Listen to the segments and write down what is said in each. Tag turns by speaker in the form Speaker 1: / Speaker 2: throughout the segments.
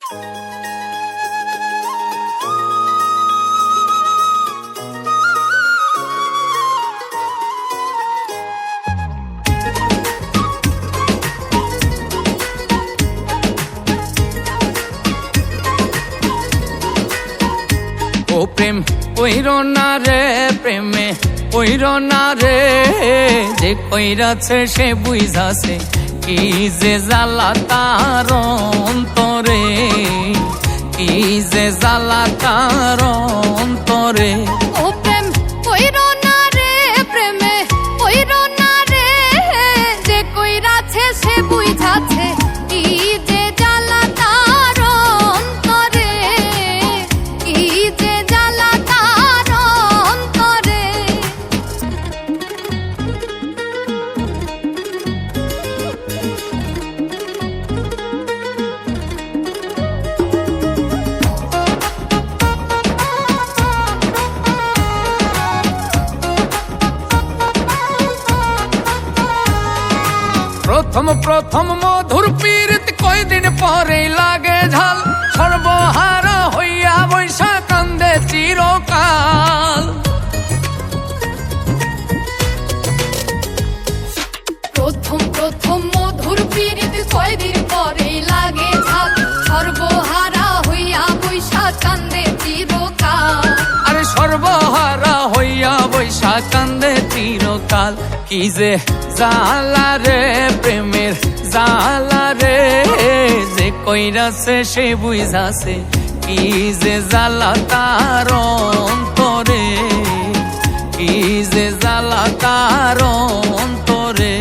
Speaker 1: ও প্রেম কইরো না রে, প্রেমে কইরো না রে, যে কইরাছে সে বুঝাছে কি যে জ্বালা তার অন্তরে, কি যে জ্বালা তার অন্তরে।
Speaker 2: ও প্রেম কইরো না রে, প্রেমে কইরো না রে, যে কইরাছে সে বুঝাছে কি যে জ্বালা তার অন্তরে, কি যে জ্বালা তার অন্তরে।
Speaker 1: প্রথম প্রথম মধুর পীড়িত কয়দিন পরে লাগে ঝাল, সর্বহারা হইয়া বৈশা কান্দে চিরকাল।
Speaker 2: প্রথম প্রথম মধুর পীড়িত কয়দিন পরে লাগে ঝাল, সর্বহারা হইয়া বৈশা কান্দে চিরকাল।
Speaker 1: আরে সর্বহারা হইয়া বৈশা কান্দে চিরকাল। কি যে জ্বালা রে, প্রেমের জ্বালা রে, যে কইরাছে সে বুঝাছে কি যে জ্বালা তার অন্তরে, কি যে জ্বালা তার অন্তরে।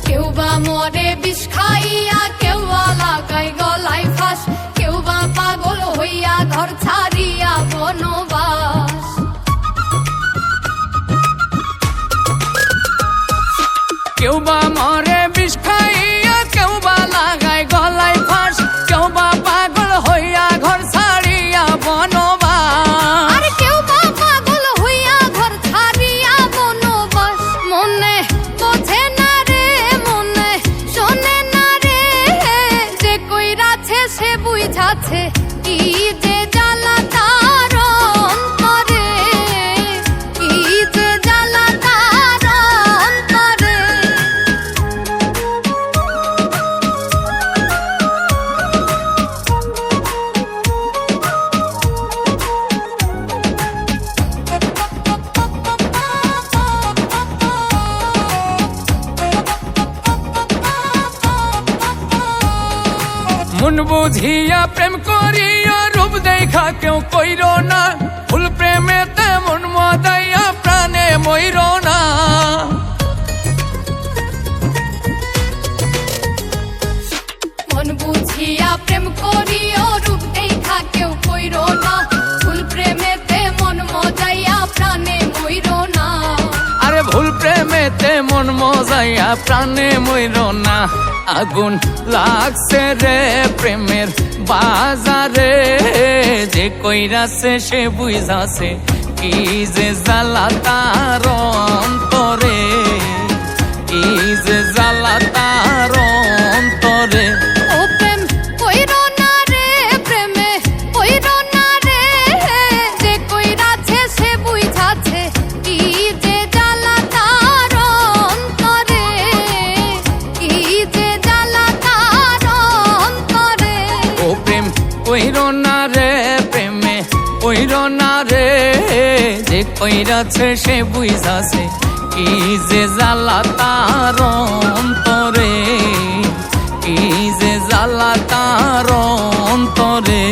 Speaker 2: কেউ বা মরে বিষ খাইয়া, কেউ বা লাগাই গলায় ফাঁস, কেউ বা পাগল হইয়া ঘর ছাড়িয়া বনবাস।
Speaker 1: কেউ বা মরে বিষ খাইয়া, কেউ বা লাগায় গলায় ফাঁস, কেউ বা পাগল হইয়া ঘর ছাড়িয়া বনবাস।
Speaker 2: আর কেউ বা পাগল হইয়া ঘর ছাড়িয়া বনবাস। মনে বোঝে না রে, মনে শোনে না রে, যে কইরাছে সে বুঝাছে কি যে জ্বালা তার অন্তরে, কি যে জ্বালা তার অন্তরে।
Speaker 1: মন বুঝিয়া প্রেম করিয়া, রূপ দেখা কেউ কইর না, ফুল প্রেমে তেমন মদাইয়া প্রাণে মইর না।
Speaker 2: মন বুঝিয়া প্রেম করিও, রূপ দেখা কেউ কইরো না, ফুল প্রেমেতে মন মজাইয়া প্রাণে মইর না।
Speaker 1: আরে ভুল প্রেমেতে মন মজাইয়া প্রাণে মইর না। আগুন লাগছে রে প্রেমের বাজারে, যে কইরাছে সে বুঝাছে কি যে জ্বালা তার অন্তরে, কি যে জ্বালা তার অন্তরে।
Speaker 2: ও প্রেম কইরো না রে, প্রেমে কইরো না রে, যে কইরাছে সে বুঝাছে কি যে জ্বালা তার অন্তরে, কি যে জ্বালা তার অন্তরে।
Speaker 1: ও প্রেম কইর না রে, প্রেমে কইর না রে, যে কইরাছে সে বুঝাছে কি যে জ্বালা তার অন্তরে, কি যে জ্বালা তার অন্তরে।